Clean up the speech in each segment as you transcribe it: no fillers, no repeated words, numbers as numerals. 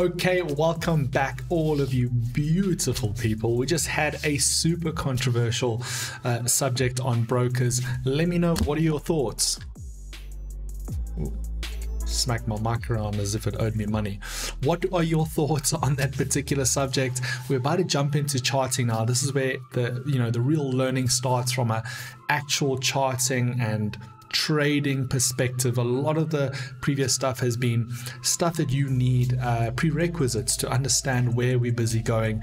Okay, welcome back all of you beautiful people. We just had a super controversial subject on brokers. Let me know, what are your thoughts? Ooh, smack my mic around as if it owed me money. What are your thoughts on that particular subject? We're about to jump into charting now. This is where the real learning starts, from a actual charting and trading perspective. A lot of the previous stuff has been stuff that you need prerequisites to understand where we're busy going.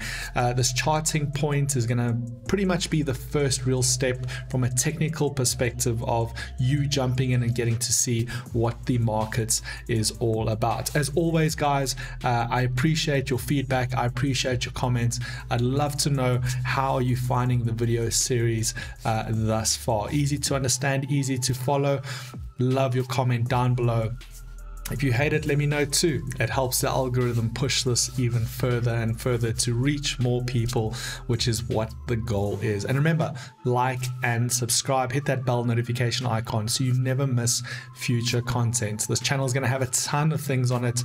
This charting point is going to pretty much be the first real step from a technical perspective of you jumping in and getting to see what the markets is all about. As always, guys, I appreciate your feedback. I appreciate your comments. I'd love to know how you're finding the video series thus far. Easy to understand, easy to follow. Love your comment down below. If you hate it, let me know too. It helps the algorithm push this even further and further to reach more people, which is what the goal is. And remember, like and subscribe, hit that bell notification icon so you never miss future content. This channel is going to have a ton of things on it,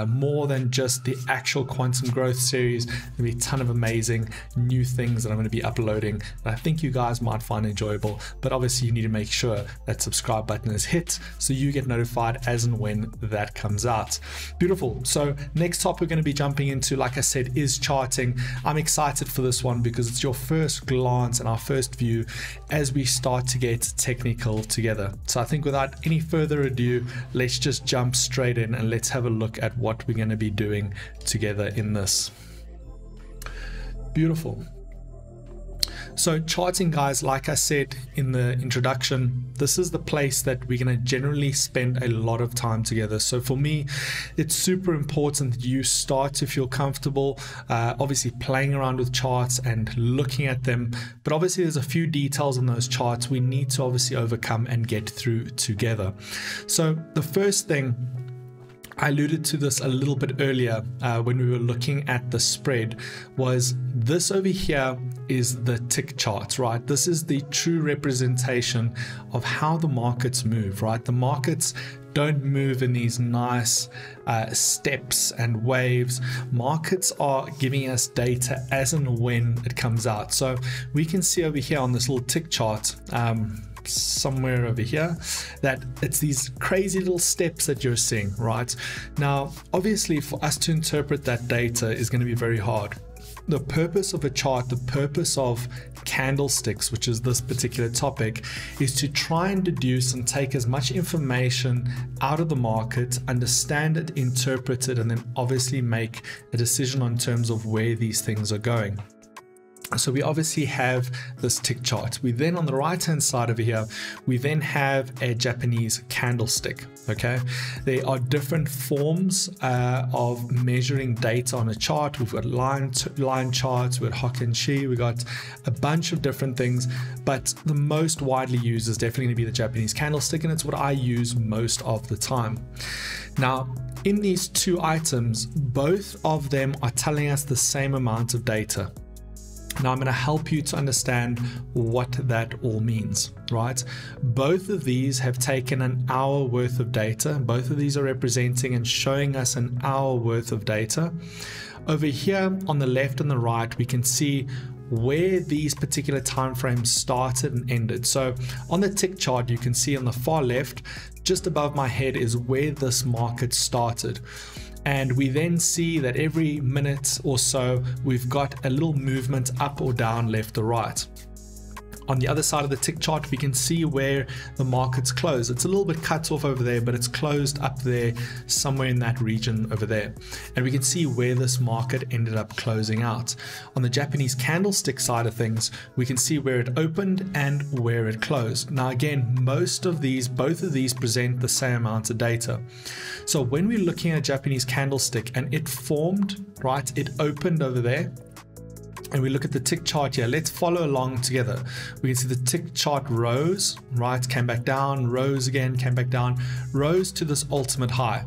more than just the actual quantum growth series. There'll be a ton of amazing new things that I'm going to be uploading that I think you guys might find enjoyable. But obviously you need to make sure that subscribe button is hit so you get notified as and when that comes out. Beautiful. So next topic we're going to be jumping into, like I said, is charting. I'm excited for this one because it's your first glance and our first view as we start to get technical together. So I think without any further ado, let's just jump straight in and let's have a look at what we're going to be doing together in this. Beautiful. So charting, guys, like I said in the introduction, this is the place that we're going to generally spend a lot of time together. So for me, it's super important that you start to feel comfortable, obviously playing around with charts and looking at them. But obviously there's a few details on those charts we need to obviously overcome and get through together. So the first thing, I alluded to this a little bit earlier when we were looking at the spread, was this over here is the tick charts, right? This is the true representation of how the markets move, right? The markets don't move in these nice steps and waves. Markets are giving us data as and when it comes out. So we can see over here on this little tick chart, somewhere over here, that it's these crazy little steps that you're seeing right now. Obviously for us to interpret that data is going to be very hard. The purpose of a chart, the purpose of candlesticks, which is this particular topic, is to try and deduce and take as much information out of the market, understand it, interpret it, and then obviously make a decision on terms of where these things are going. So we obviously have this tick chart. We then, on the right hand side over here, we then have a Japanese candlestick. Okay, there are different forms of measuring data on a chart. We've got line charts, we've got Hokkien, we've got a bunch of different things, but the most widely used is definitely going to be the Japanese candlestick, and it's what I use most of the time. Now, in these two items, both of them are telling us the same amount of data. Now I'm going to help you to understand what that all means, right? Both of these have taken an hour worth of data. Both of these are representing and showing us an hour worth of data. Over here on the left and the right, we can see where these particular time frames started and ended. So on the tick chart, you can see on the far left, just above my head, is where this market started. And we then see that every minute or so, we've got a little movement up or down, left or right. On the other side of the tick chart, we can see where the market's closed. It's a little bit cut off over there, but it's closed up there, somewhere in that region over there. And we can see where this market ended up closing out. On the Japanese candlestick side of things, we can see where it opened and where it closed. Now again, both of these present the same amount of data. So when we're looking at a Japanese candlestick and it formed, right, it opened over there, and we look at the tick chart here, let's follow along together. We can see the tick chart rose, right, came back down, rose again, came back down, rose to this ultimate high.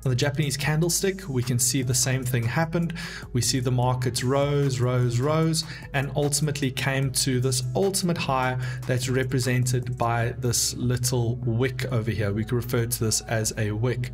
On the Japanese candlestick, we can see the same thing happened. We see the markets rose, and ultimately came to this ultimate high that's represented by this little wick over here. We can refer to this as a wick.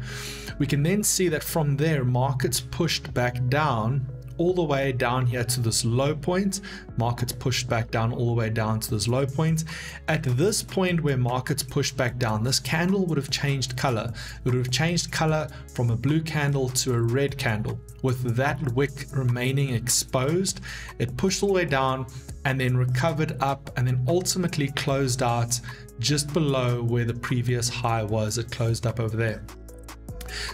We can then see that from there, markets pushed back down all the way down here to this low point. Markets pushed back down all the way down to this low point. At this point where markets pushed back down, this candle would have changed color. It would have changed color from a blue candle to a red candle. With that wick remaining exposed, it pushed all the way down and then recovered up and then ultimately closed out just below where the previous high was. It closed up over there.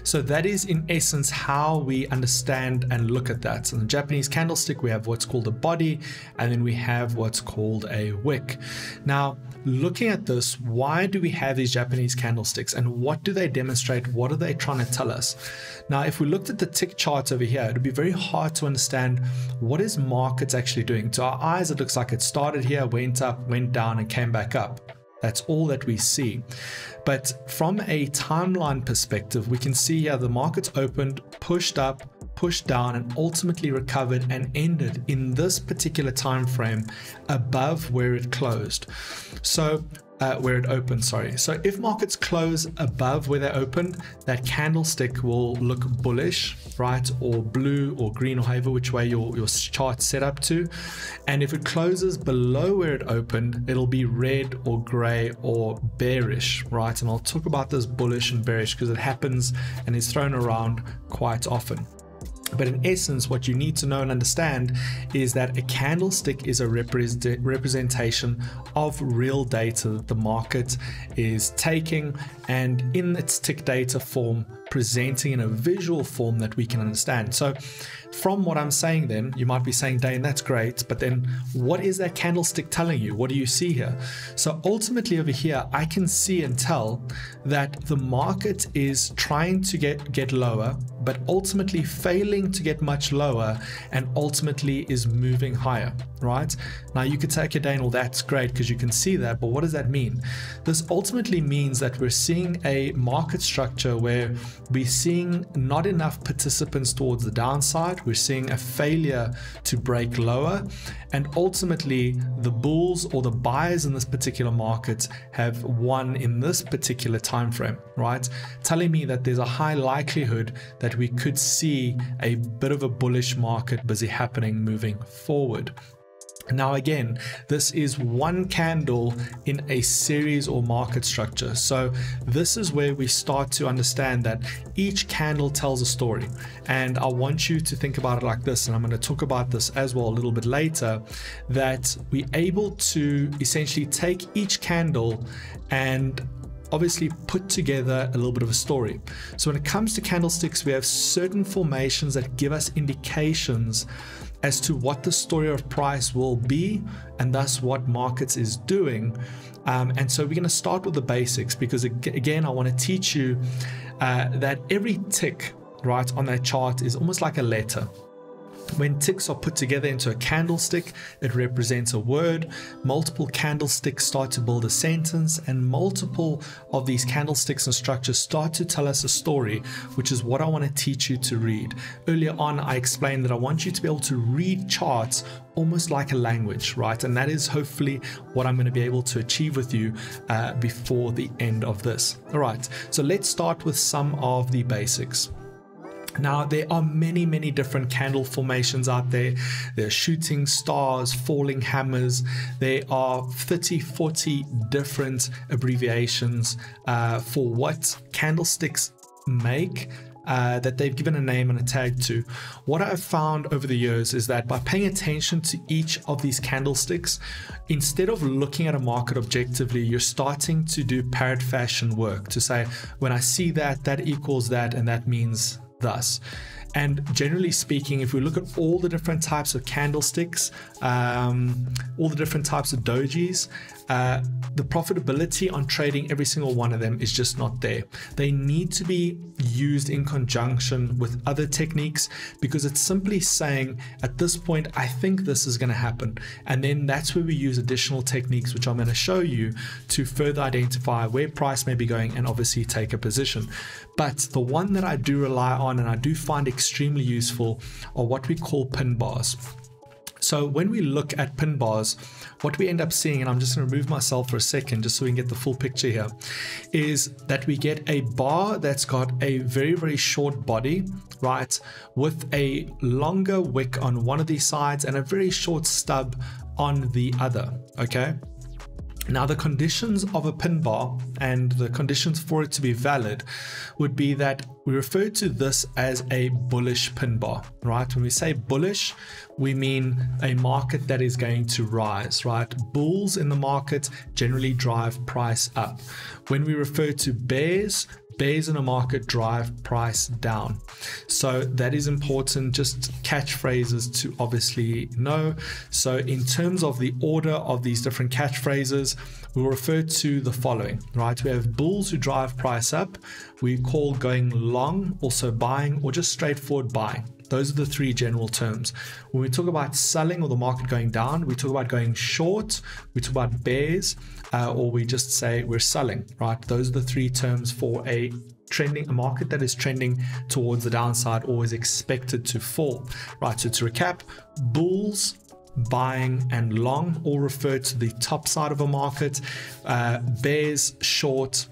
So that is in essence how we understand and look at that. So in the Japanese candlestick, we have what's called a body, and then we have what's called a wick. Now, looking at this, why do we have these Japanese candlesticks and what do they demonstrate? What are they trying to tell us? Now, if we looked at the tick charts over here, it would be very hard to understand what is markets actually doing. To our eyes, it looks like it started here, went up, went down, and came back up. That's all that we see. But from a timeline perspective, we can see here the markets opened, pushed up, pushed down, and ultimately recovered and ended in this particular time frame above where it closed. So where it opened, sorry. So if markets close above where they opened, that candlestick will look bullish, right? Or blue or green, or however which way your chart's set up to. And if it closes below where it opened, it'll be red or gray or bearish, right? And I'll talk about this bullish and bearish because it happens and is thrown around quite often. But in essence, what you need to know and understand is that a candlestick is a representation of real data that the market is taking and in its tick data form, presenting in a visual form that we can understand. So from what I'm saying then, you might be saying, Dane, that's great, but then what is that candlestick telling you? What do you see here? So ultimately over here, I can see and tell that the market is trying to get lower, but ultimately failing to get much lower and ultimately is moving higher, right? Now you could say, okay, Dane, well, that's great because you can see that, but what does that mean? This ultimately means that we're seeing a market structure where we're seeing not enough participants towards the downside. We're seeing a failure to break lower, and ultimately the bulls or the buyers in this particular market have won in this particular time frame, right? Telling me that there's a high likelihood that we could see a bit of a bullish market busy happening moving forward. Now again, this is one candle in a series or market structure. So this is where we start to understand that each candle tells a story. And I want you to think about it like this, and I'm going to talk about this as well a little bit later, that we're able to essentially take each candle and obviously put together a little bit of a story. So when it comes to candlesticks, we have certain formations that give us indications as to what the story of price will be and thus what markets is doing. And so we're going to start with the basics because again, I want to teach you that every tick right on that chart is almost like a letter. When ticks are put together into a candlestick, it represents a word. Multiple candlesticks start to build a sentence, and multiple of these candlesticks and structures start to tell us a story, which is what I want to teach you to read. Earlier on, I explained that I want you to be able to read charts almost like a language, right? And that is hopefully what I'm going to be able to achieve with you before the end of this. All right, so let's start with some of the basics. Now, there are many, many different candle formations out there. There are shooting stars, falling hammers. There are 30, 40 different abbreviations for what candlesticks make that they've given a name and a tag to. What I've found over the years is that by paying attention to each of these candlesticks, instead of looking at a market objectively, you're starting to do parrot fashion work to say, when I see that, that equals that, and that means thus. And generally speaking, if we look at all the different types of candlesticks, all the different types of dojis, the profitability on trading every single one of them is just not there. They need to be used in conjunction with other techniques, because it's simply saying at this point, I think this is going to happen. And then that's where we use additional techniques, which I'm going to show you, to further identify where price may be going and obviously take a position. But the one that I do rely on and I do find extremely useful are what we call pin bars. So when we look at pin bars, what we end up seeing, and I'm just going to remove myself for a second just so we can get the full picture here, is that we get a bar that's got a very, very short body, right, with a longer wick on one of these sides and a very short stub on the other, okay? Now, the conditions of a pin bar and the conditions for it to be valid would be that we refer to this as a bullish pin bar, right? When we say bullish, we mean a market that is going to rise, right? Bulls in the market generally drive price up. When we refer to bears in a market drive price down. So that is important, just catchphrases to obviously know. So in terms of the order of these different catchphrases, we'll refer to the following, right? We have bulls who drive price up. We call going long, also buying, or just straightforward buying. Those are the three general terms. When we talk about selling or the market going down, we talk about going short, we talk about bears, or we just say we're selling, right? Those are the three terms for a market that is trending towards the downside or is expected to fall, right? So to recap, bulls, buying, and long all refer to the top side of a market. Bears, short,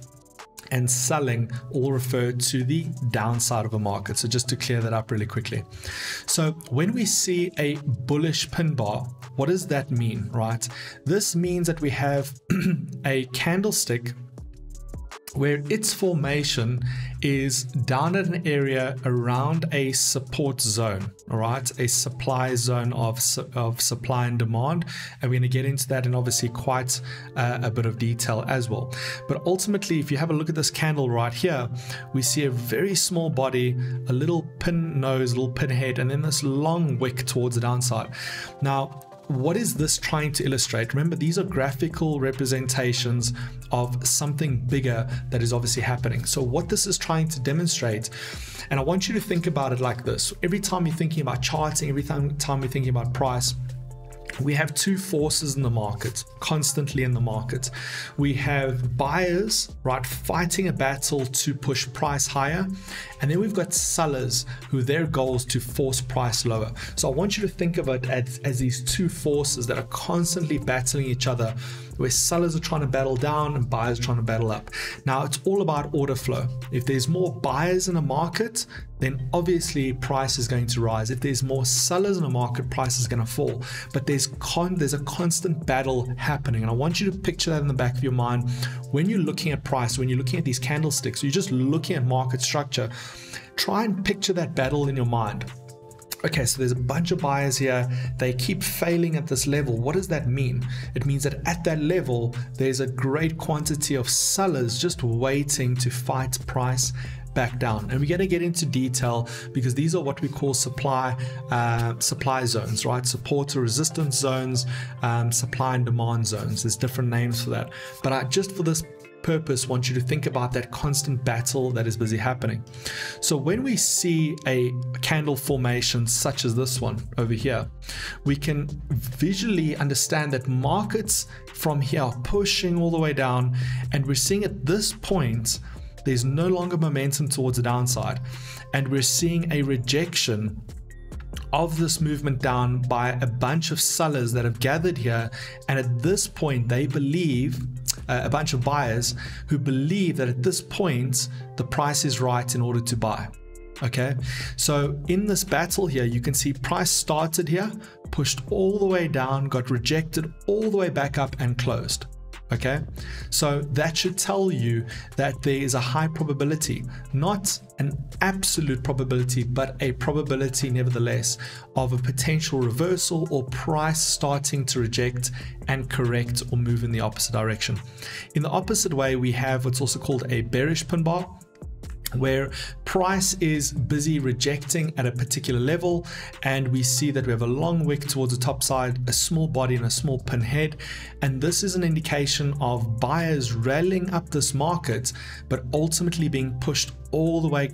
and selling all refer to the downside of a market. So just to clear that up really quickly. So when we see a bullish pin bar, what does that mean, right? This means that we have a candlestick where its formation is down at an area around a support zone, all right, a supply zone of supply and demand, and we're going to get into that in obviously quite a bit of detail as well. But ultimately, if you have a look at this candle right here, we see a very small body, a little pin nose, a little pin head, and then this long wick towards the downside. Now, what is this trying to illustrate? Remember, these are graphical representations of something bigger that is obviously happening. So what this is trying to demonstrate, and I want you to think about it like this. Every time you're thinking about charting, every time you're thinking about price, we have two forces in the market, constantly in the market. We have buyers, right, fighting a battle to push price higher. And then we've got sellers who their goal is to force price lower. So I want you to think of it as these two forces that are constantly battling each other, where sellers are trying to battle down and buyers are trying to battle up. Now, it's all about order flow. If there's more buyers in a market, then obviously price is going to rise. If there's more sellers in a market, price is going to fall. But there's a constant battle happening. And I want you to picture that in the back of your mind. When you're looking at price, when you're looking at these candlesticks, you're just looking at market structure. Try and picture that battle in your mind. Okay, so there's a bunch of buyers here. They keep failing at this level. What does that mean? It means that at that level, there's a great quantity of sellers just waiting to fight price back down. And we're going to get into detail because these are what we call supply zones, right? Support or resistance zones, supply and demand zones. There's different names for that. But just for this purpose, want you to think about that constant battle that is busy happening. So when we see a candle formation such as this one over here, we can visually understand that markets from here are pushing all the way down, and we're seeing at this point there's no longer momentum towards the downside, and we're seeing a rejection of this movement down by a bunch of sellers that have gathered here. And at this point, they believe, a bunch of buyers who believe that at this point, the price is right in order to buy. Okay, so in this battle here, you can see price started here, pushed all the way down, got rejected all the way back up and closed. Okay, so that should tell you that there is a high probability, not an absolute probability, but a probability nevertheless of a potential reversal or price starting to reject and correct or move in the opposite direction. In the opposite way, we have what's also called a bearish pin bar. where price is busy rejecting at a particular level, and we see that we have a long wick towards the top side, a small body and a small pin head, and this is an indication of buyers rallying up this market but ultimately being pushed all the way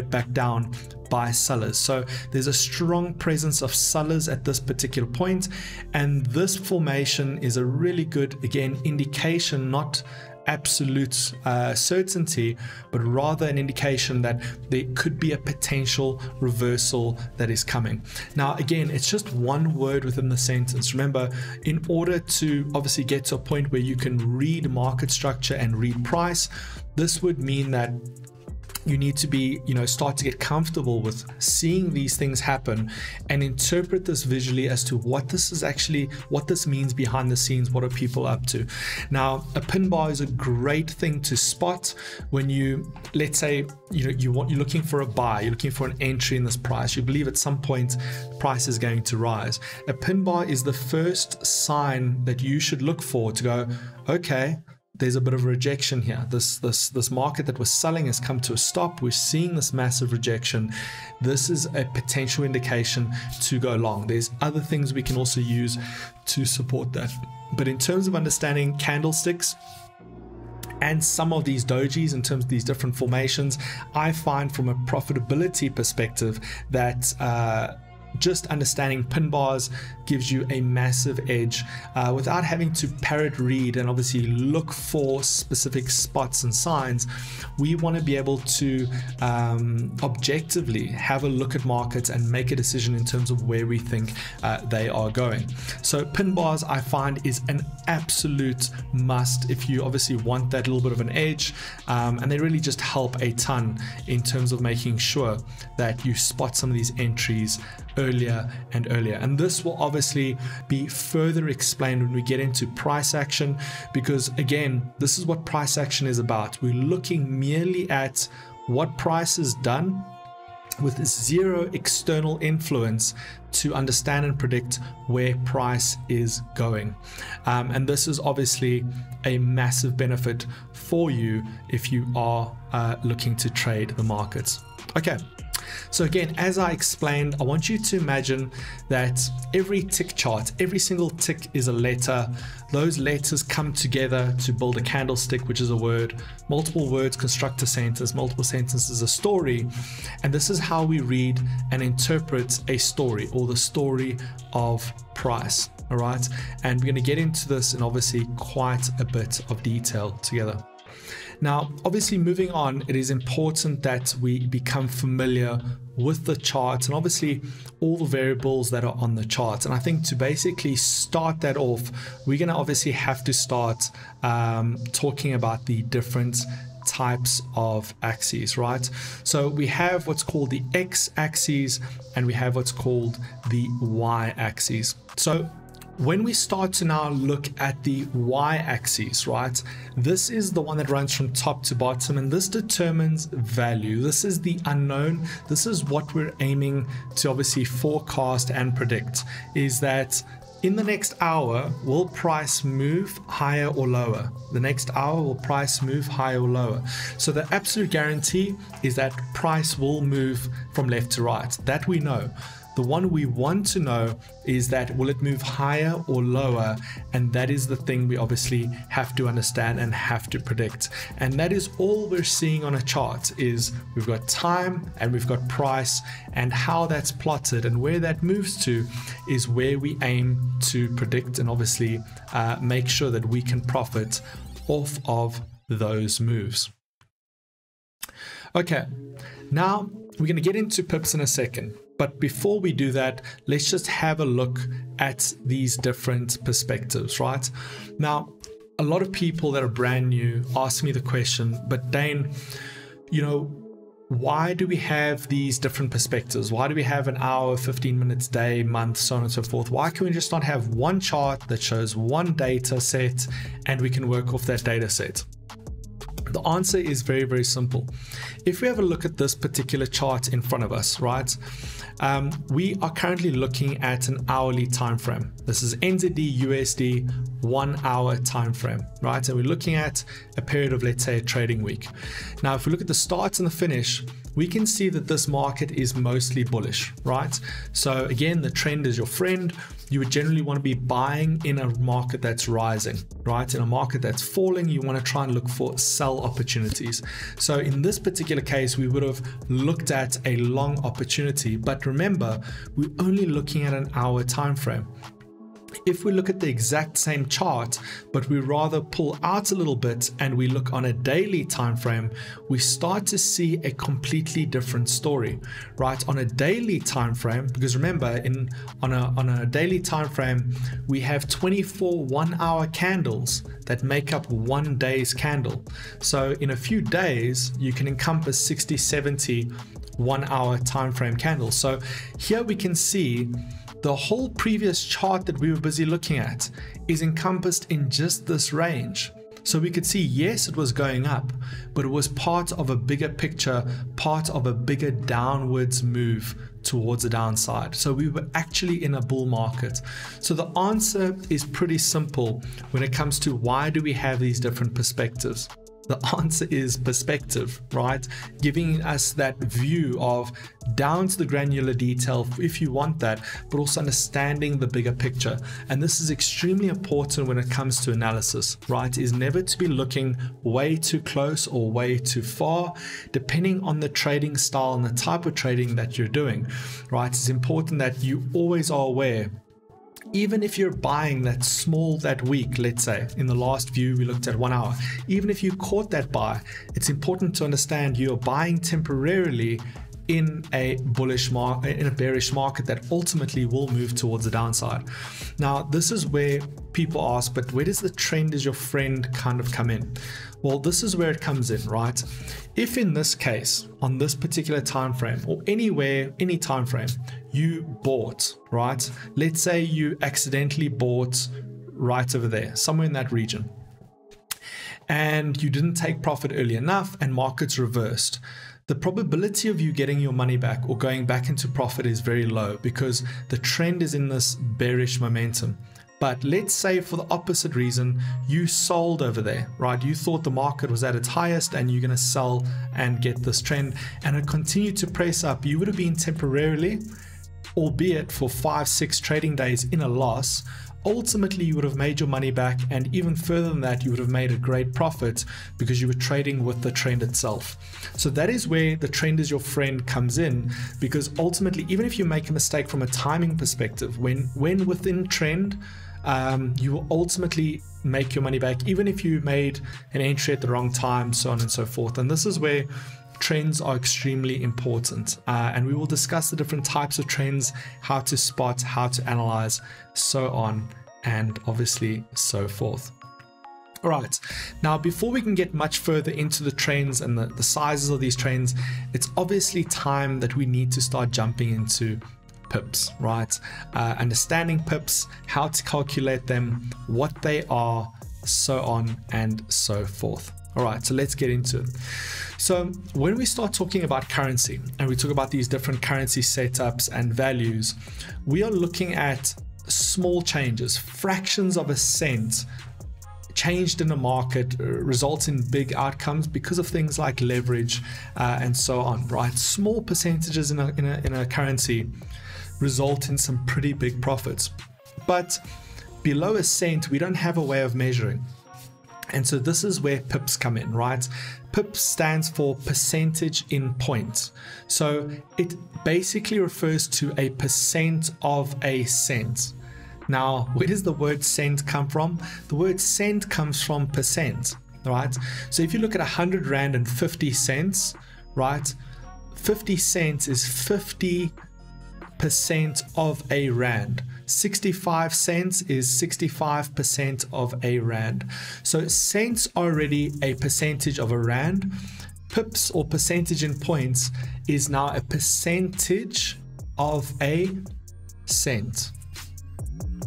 back down by sellers. So there's a strong presence of sellers at this particular point, and this formation is a really good, again, indication, not absolute certainty, but rather an indication that there could be a potential reversal that is coming. Now, again, it's just one word within the sentence. Remember, in order to obviously get to a point where you can read market structure and read price, this would mean that you need to be, start to get comfortable with seeing these things happen and interpret this visually as to what this means behind the scenes. What are people up to? Now, a pin bar is a great thing to spot when you, let's say, you're looking for a buy, you're looking for an entry in this price. You believe at some point price is going to rise. A pin bar is the first sign that you should look for to go, okay, there's a bit of a rejection here. This market that was selling has come to a stop. We're seeing this massive rejection. This is a potential indication to go long. There's other things we can also use to support that. But in terms of understanding candlesticks and some of these dojis, in terms of these different formations, I find from a profitability perspective that just understanding pin bars gives you a massive edge without having to parrot read and obviously look for specific spots and signs. We want to be able to objectively have a look at markets and make a decision in terms of where we think they are going. So pin bars, I find, is an absolute must if you obviously want that little bit of an edge, and they really just help a ton in terms of making sure that you spot some of these entries earlier and earlier. And this will obviously be further explained when we get into price action, because again, this is what price action is about. We're looking merely at what price is done with zero external influence to understand and predict where price is going. And this is obviously a massive benefit for you if you are looking to trade the markets. Okay. So again, as I explained, I want you to imagine that every tick chart, every single tick is a letter. Those letters come together to build a candlestick, which is a word. Multiple words construct a sentence, multiple sentences a story. And this is how we read and interpret a story, or the story of price. All right. And we're going to get into this in obviously quite a bit of detail together. Now, obviously moving on, it is important that we become familiar with the charts and obviously all the variables that are on the chart. And I think to basically start that off, we're going to obviously have to start talking about the different types of axes, right? So we have what's called the x-axis and we have what's called the y-axis. So when we start to now look at the y-axis, right, this is the one that runs from top to bottom, and this determines value. This is the unknown. This is what we're aiming to obviously forecast and predict, is that in the next hour, will price move higher or lower? The next hour, will price move higher or lower? So the absolute guarantee is that price will move from left to right. That we know. The one we want to know is that will it move higher or lower? And that is the thing we obviously have to understand and have to predict. And that is all we're seeing on a chart, is we've got time and we've got price, and how that's plotted and where that moves to is where we aim to predict and obviously make sure that we can profit off of those moves. Okay, now we're going to get into pips in a second. But before we do that, let's just have a look at these different perspectives, right? Now, a lot of people that are brand new ask me the question, but Dane, why do we have these different perspectives? Why do we have an hour, 15 minutes, day, month, so on and so forth? Why can we just not have one chart that shows one data set and we can work off that data set? The answer is very, very simple. If we have a look at this particular chart in front of us, right? we are currently looking at an hourly time frame. This is NZD USD 1 hour time frame, right? And we're looking at a period of, let's say, a trading week. Now, if we look at the start and the finish, we can see that this market is mostly bullish, right? So again, the trend is your friend. You would generally want to be buying in a market that's rising, right? In a market that's falling, you want to try and look for sell opportunities. So in this particular case, we would have looked at a long opportunity, but remember, we're only looking at an hour time frame. If we look at the exact same chart, but we rather pull out a little bit and we look on a daily time frame, we start to see a completely different story, right? On a daily time frame, because remember, on a daily time frame, we have 24 1-hour candles that make up 1 day's candle. So in a few days, you can encompass 60, 70 1-hour time frame candles. So here we can see the whole previous chart that we were busy looking at is encompassed in just this range. So we could see, yes, it was going up, but it was part of a bigger picture, part of a bigger downwards move towards the downside. So we were actually in a bull market. So the answer is pretty simple when it comes to why do we have these different perspectives. The answer is perspective, right? Giving us that view of down to the granular detail if you want that, but also understanding the bigger picture. And this is extremely important when it comes to analysis, right? Is never to be looking way too close or way too far, depending on the trading style and the type of trading that you're doing, right? It's important that you always are aware. Even if you're buying that small that week, let's say in the last view we looked at 1 hour, even if you caught that buy, it's important to understand you're buying temporarily in a bullish market, in a bearish market that ultimately will move towards the downside. Now, this is where people ask, but where does the trend is your friend kind of come in? Well, this is where it comes in, right? If in this case, on this particular time frame, or anywhere, any time frame, you bought, right? Let's say you accidentally bought right over there, somewhere in that region, and you didn't take profit early enough and markets reversed. The probability of you getting your money back or going back into profit is very low because the trend is in this bearish momentum. But let's say for the opposite reason, you sold over there, right? You thought the market was at its highest and you're going to sell and get this trend and it continued to press up. You would have been temporarily, albeit for 5-6 trading days, in a loss. Ultimately, you would have made your money back, and even further than that, you would have made a great profit because you were trading with the trend itself. So that is where the trend is your friend comes in, because ultimately, even if you make a mistake from a timing perspective, when within trend, you will ultimately make your money back, even if you made an entry at the wrong time, so on and so forth. And this is where trends are extremely important, and we will discuss the different types of trends, how to spot, how to analyze, so on and obviously so forth. All right, now before we can get much further into the trends and the sizes of these trends, it's obviously time that we need to start jumping into pips, right? Understanding pips, how to calculate them, what they are, so on and so forth. All right, so let's get into it. So when we start talking about currency and we talk about these different currency setups and values, we are looking at small changes, fractions of a cent changed in the market results in big outcomes because of things like leverage and so on, right? Small percentages in a currency result in some pretty big profits. But below a cent, we don't have a way of measuring. And so this is where pips come in, right? Pips stands for percentage in points. So it basically refers to a percent of a cent. Now, where does the word cent come from? The word cent comes from percent, right? So if you look at 100 Rand and 50 cents, right? 50 cents is 50% of a Rand. 65 cents is 65% of a Rand. So cents are already a percentage of a Rand. Pips or percentage in points is now a percentage of a cent.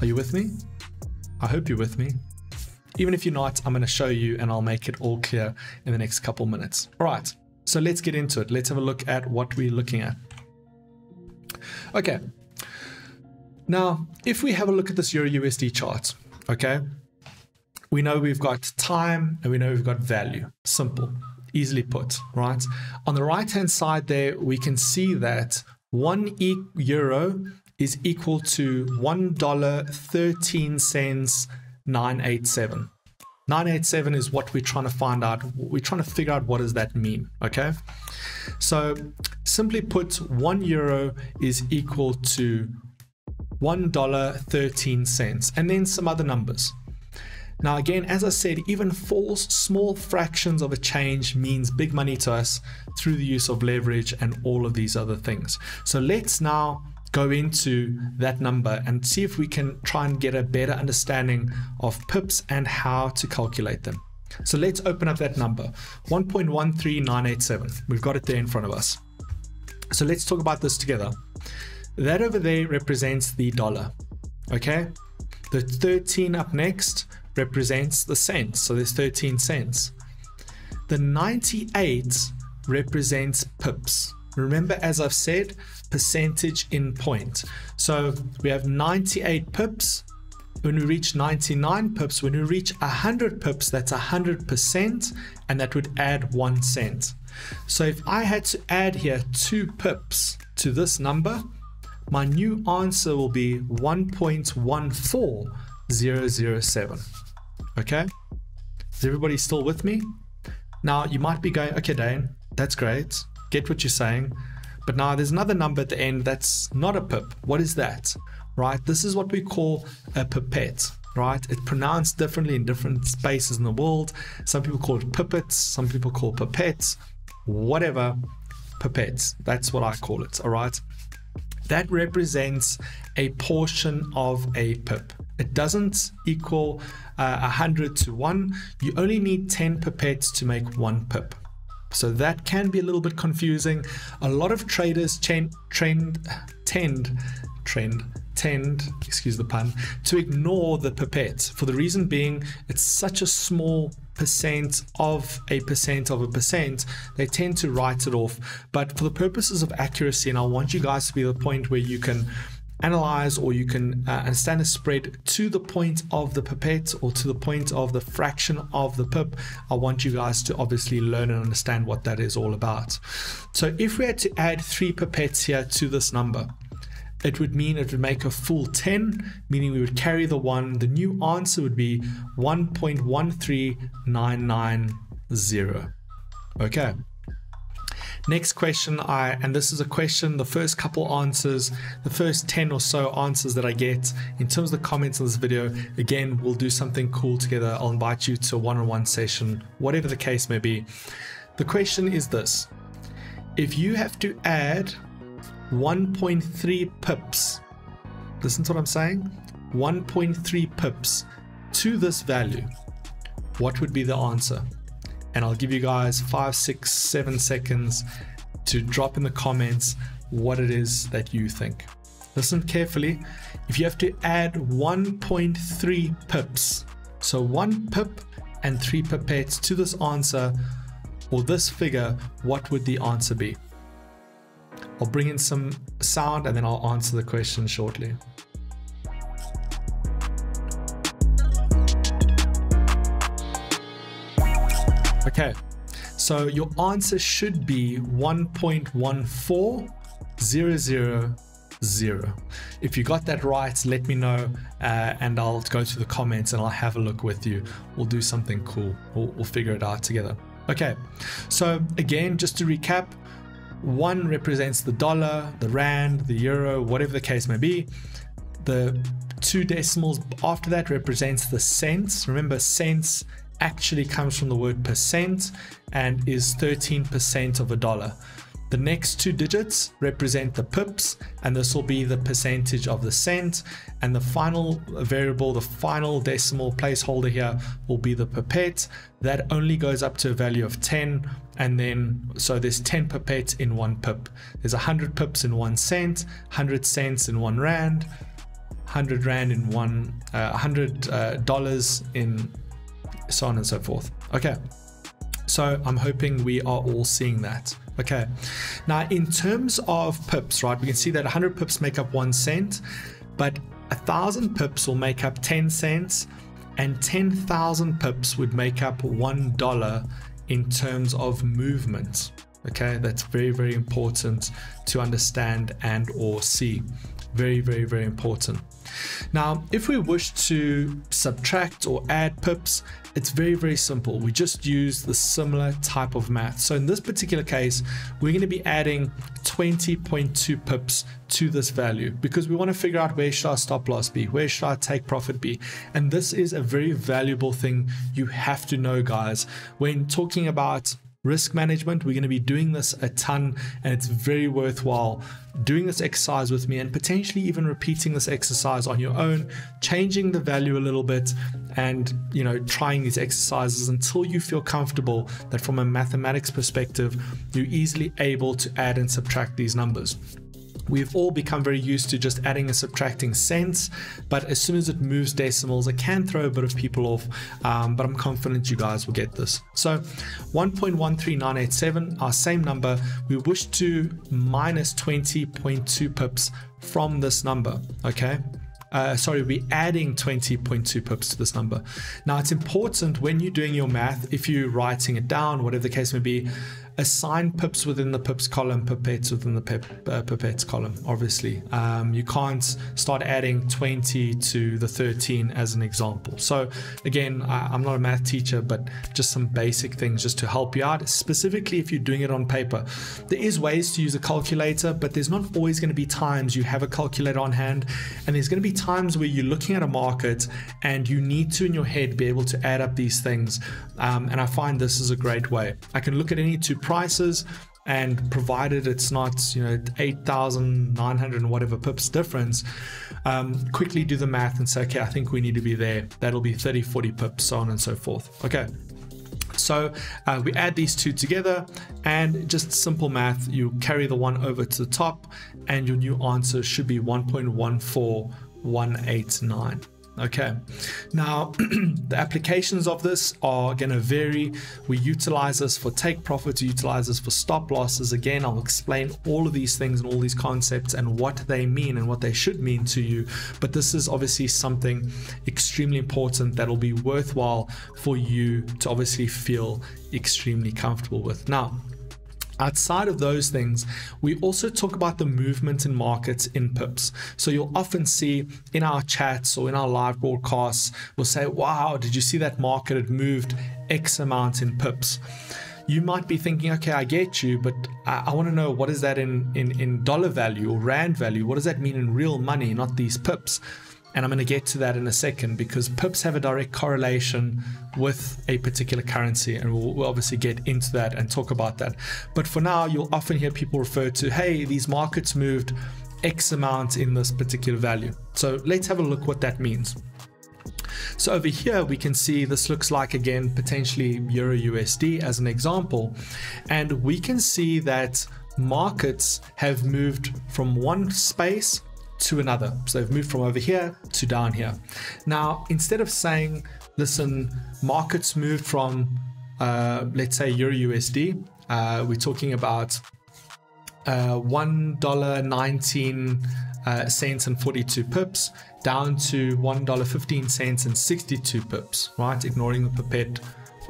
Are you with me? I hope you're with me. Even if you're not, I'm going to show you and I'll make it all clear in the next couple minutes. All right, so let's get into it. Let's have a look at what we're looking at. Okay. Now, if we have a look at this Euro USD chart, okay, we know we've got time and we know we've got value. Simple, easily put, right? On the right-hand side there, we can see that 1 euro is equal to $1.13.987. 987 is what we're trying to find out. We're trying to figure out what does that mean, okay? So simply put, 1 euro is equal to $1.13 and then some other numbers. Now again, as I said, even small fractions of a change means big money to us through the use of leverage and all of these other things. So let's now go into that number and see if we can try and get a better understanding of pips and how to calculate them. So let's open up that number, 1.13987. We've got it there in front of us. So let's talk about this together. That over there represents the dollar, okay? The 13 up next represents the cents, so there's 13 cents. The 98 represents pips. Remember, as I've said, percentage in point. So we have 98 pips. When we reach 99 pips, when we reach 100 pips, that's 100%, and that would add 1 cent. So if I had to add here 2 pips to this number, my new answer will be 1.14007. Okay? Is everybody still with me? Now you might be going, okay, Dane, that's great. Get what you're saying. But now there's another number at the end that's not a pip. What is that? Right? This is what we call a pipette. Right? It's pronounced differently in different spaces in the world. Some people call it pipettes. Some people call pipettes. Whatever. Pipettes. That's what I call it. All right? That represents a portion of a pip. It doesn't equal 100 to 1. You only need 10 pipettes to make 1 pip. So that can be a little bit confusing. A lot of traders tend, excuse the pun, to ignore the pipette, for the reason being it's such a small percent of a percent, they tend to write it off. But for the purposes of accuracy, and I want you guys to be at the point where you can analyze or you can understand a spread to the point of the pipette or to the point of the fraction of the pip, I want you guys to obviously learn and understand what that is all about. So if we had to add 3 pipettes here to this number, it would mean it would make a full 10, meaning we would carry the 1. The new answer would be 1.13990. Okay. Next question, and this is a question, the first couple answers, the first 10 or so answers that I get in terms of the comments on this video, again, we'll do something cool together. I'll invite you to a one-on-one session, whatever the case may be. The question is this: if you have to add 1.3 pips, listen to what I'm saying, 1.3 pips to this value, what would be the answer? And I'll give you guys 5, 6, 7 seconds to drop in the comments what it is that you think. Listen carefully. If you have to add 1.3 pips, so 1 pip and 3 pipettes to this answer or this figure, what would the answer be? I'll bring in some sound and then I'll answer the question shortly. Okay, so your answer should be 1.14000. If you got that right, let me know and I'll go to the comments and I'll have a look with you. We'll do something cool. We'll figure it out together. Okay, so again, just to recap, 1 represents the dollar, the rand, the euro, whatever the case may be. The 2 decimals after that represents the cents. Remember, cents actually comes from the word percent and is 13% of a dollar. The next 2 digits represent the pips, and this will be the percentage of the cent. And the final variable, the final decimal placeholder here will be the pipette. That only goes up to a value of 10. And then, so there's 10 pipettes in 1 pip. There's 100 pips in 1 cent, 100 cents in 1 rand, 100 rand in $100 in so on and so forth. Okay, so I'm hoping we are all seeing that. Okay, now in terms of pips, right, we can see that 100 pips make up 1 cent, but 1,000 pips will make up 10 cents, and 10,000 pips would make up $1 in terms of movement. Okay, that's very, very important to understand and or see. Very, very, very important. Now, if we wish to subtract or add pips, it's very, very simple. We just use the similar type of math. So in this particular case, we're going to be adding 20.2 pips to this value because we want to figure out where should our stop loss be, where should our take profit be. And this is a very valuable thing you have to know, guys, when talking about risk management. We're going to be doing this a ton, and it's very worthwhile doing this exercise with me and potentially even repeating this exercise on your own, changing the value a little bit, and trying these exercises until you feel comfortable that from a mathematics perspective you're easily able to add and subtract these numbers. We've all become very used to just adding and subtracting cents, but as soon as it moves decimals, it can throw a bit of people off, but I'm confident you guys will get this. So 1.13987, our same number, we wish to minus 20.2 pips from this number, okay? We're adding 20.2 pips to this number. Now, it's important when you're doing your math, if you're writing it down, whatever the case may be, assign pips within the pips column, pipettes within the pipettes column, obviously. You can't start adding 20 to the 13 as an example. So again, I'm not a math teacher, but just some basic things just to help you out, specifically if you're doing it on paper. There is ways to use a calculator, but there's not always going to be times you have a calculator on hand, and there's going to be times where you're looking at a market and you need to in your head be able to add up these things, and I find this is a great way. I can look at any two prices, and provided it's not 8,900 and whatever pips difference, quickly do the math and say, okay, I think we need to be there. That'll be 30-40 pips, so on and so forth. Okay, so we add these two together, and just simple math, you carry the 1 over to the top, and your new answer should be 1.14189. Okay, now the applications of this are going to vary. We utilize this for take profits, we utilize this for stop losses. Again, I'll explain all of these things and all these concepts and what they mean and what they should mean to you. But this is obviously something extremely important that will be worthwhile for you to obviously feel extremely comfortable with. Now, outside of those things, we also talk about the movement in markets in pips. So you'll often see in our chats or in our live broadcasts, we'll say, wow, did you see that market? It moved X amount in pips. You might be thinking, okay, I get you, but I want to know, what is that in dollar value or rand value? What does that mean in real money, not these pips? And I'm going to get to that in a second, because pips have a direct correlation with a particular currency, and we'll obviously get into that and talk about that. But for now, you'll often hear people refer to, hey, these markets moved X amount in this particular value. So let's have a look what that means. So over here, we can see this looks like, again, potentially Euro USD as an example. And we can see that markets have moved from one space to another. So they've moved from over here to down here. Now, instead of saying, listen, markets moved from, let's say Euro USD, we're talking about $1.19 and 42 pips down to $1.15 and 62 pips, right? Ignoring the pipette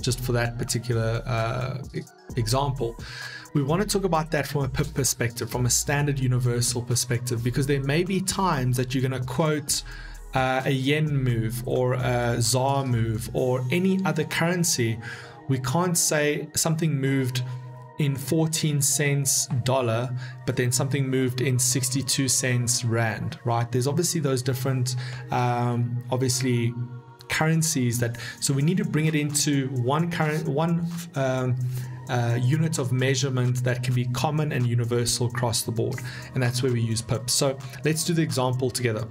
just for that particular example. We want to talk about that from a pip perspective, from a standard universal perspective, because there may be times that you're going to quote a yen move or a ZAR move or any other currency. We can't say something moved in 14 cents dollar, but then something moved in 62 cents rand, right? There's obviously those different, obviously, currencies that, so we need to bring it into one unit of measurement that can be common and universal across the board, and that's where we use pips. So let's do the example together.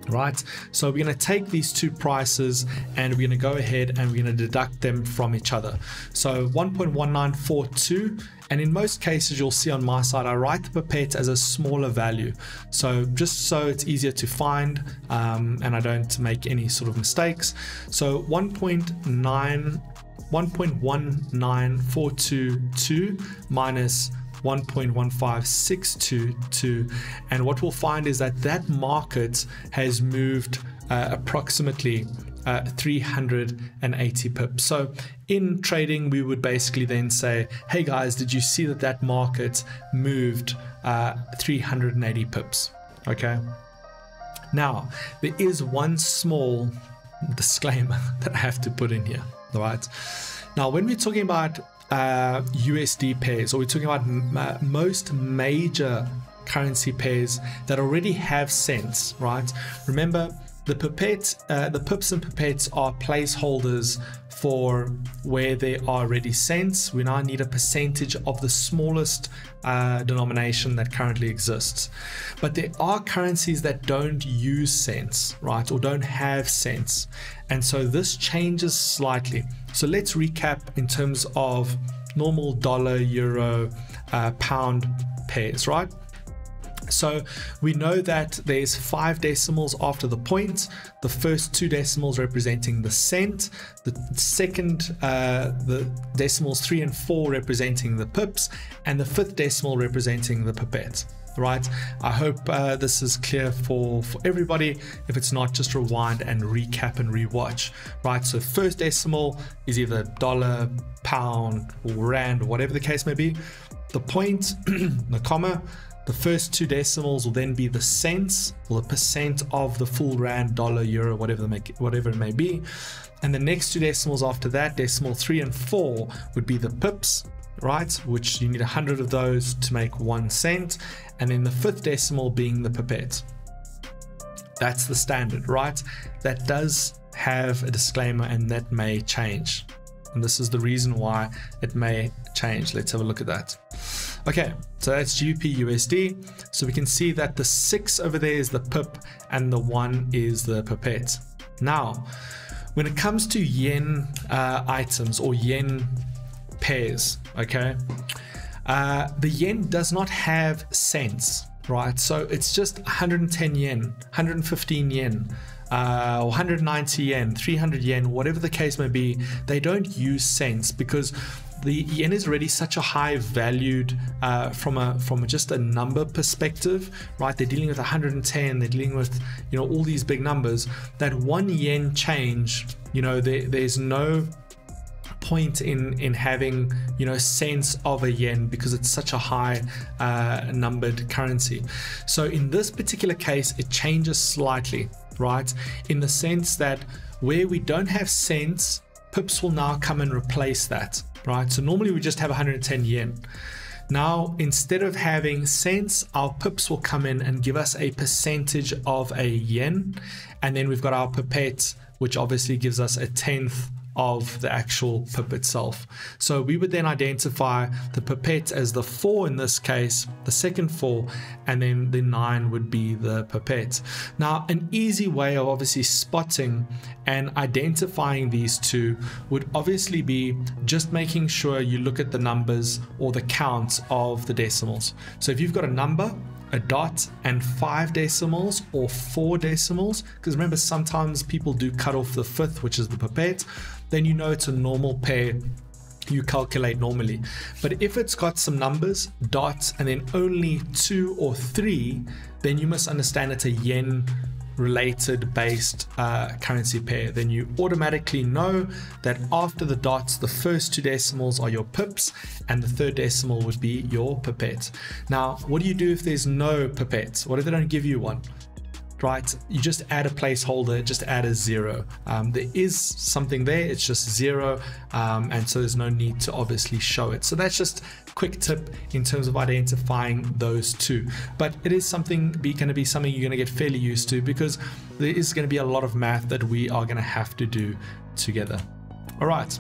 Right, so we're going to take these two prices and we're going to go ahead and we're going to deduct them from each other. So 1.1942, and in most cases you'll see on my side I write the pipette as a smaller value, so just so it's easier to find and I don't make any sort of mistakes. So 1.19422 minus 1.15622, and what we'll find is that that market has moved approximately 380 pips. So in trading, we would basically then say, hey guys, did you see that that market moved 380 pips? Okay. Now, there is one small disclaimer that I have to put in here, all right? Now, when we're talking about USD pairs, or we're talking about most major currency pairs that already have cents, right? Remember, the pips and pipettes are placeholders for where there are already cents. We now need a percentage of the smallest denomination that currently exists. But there are currencies that don't use cents, right, or don't have cents. And so this changes slightly. So let's recap in terms of normal dollar, euro, pound pairs, right? So we know that there's 5 decimals after the point, the first 2 decimals representing the cent, the second, the decimals 3 and 4 representing the pips, and the 5th decimal representing the pipette. Right, I hope this is clear for everybody. If it's not, just rewind and recap and rewatch. Right, so first decimal is either dollar, pound, or rand, or whatever the case may be. The point, the comma, the first 2 decimals will then be the cents, or the percent of the full rand, dollar, euro, whatever it may be. And the next 2 decimals after that, decimal 3 and 4, would be the pips, right, which you need 100 of those to make 1 cent, and then the 5th decimal being the pipette. That's the standard, right? That does have a disclaimer, and that may change, and this is the reason why it may change. Let's have a look at that. Okay, so that's GBP USD. So we can see that the 6 over there is the pip and the 1 is the pipette. Now, when it comes to yen items or yen pairs, okay, the yen does not have cents, right? So it's just 110 yen, 115 yen, 190 yen, 300 yen, whatever the case may be. They don't use cents because the yen is already such a high valued from just a number perspective, right? They're dealing with 110, they're dealing with, you know, all these big numbers, that 1 yen change, you know, there's no point in having, you know, cents of a yen because it's such a high numbered currency. So in this particular case, it changes slightly, right? In the sense that where we don't have cents, pips will now come and replace that, right? So normally we just have 110 yen. Now, instead of having cents, our pips will come in and give us a percentage of a yen. And then we've got our pipette, which obviously gives us a 1/10 of the actual pip itself. So we would then identify the pipette as the 4 in this case, the second 4, and then the 9 would be the pipette. Now, an easy way of obviously spotting and identifying these two would obviously be just making sure you look at the numbers or the counts of the decimals. So if you've got a number, a dot, and 5 decimals or 4 decimals, because remember sometimes people do cut off the 5th, which is the pipette, then you know it's a normal pair, you calculate normally. But if it's got some numbers, dots, and then only 2 or 3, then you must understand it's a yen related based currency pair. Then you automatically know that after the dots, the first 2 decimals are your pips and the 3rd decimal would be your pipette. Now, what do you do if there's no pipette? What if they don't give you one? Right, you just add a placeholder, just add a 0. There is something there, it's just 0, and so there's no need to obviously show it. So that's just a quick tip in terms of identifying those two. But it is something going to be something you're going to get fairly used to, because there is going to be a lot of math that we are going to have to do together. All right.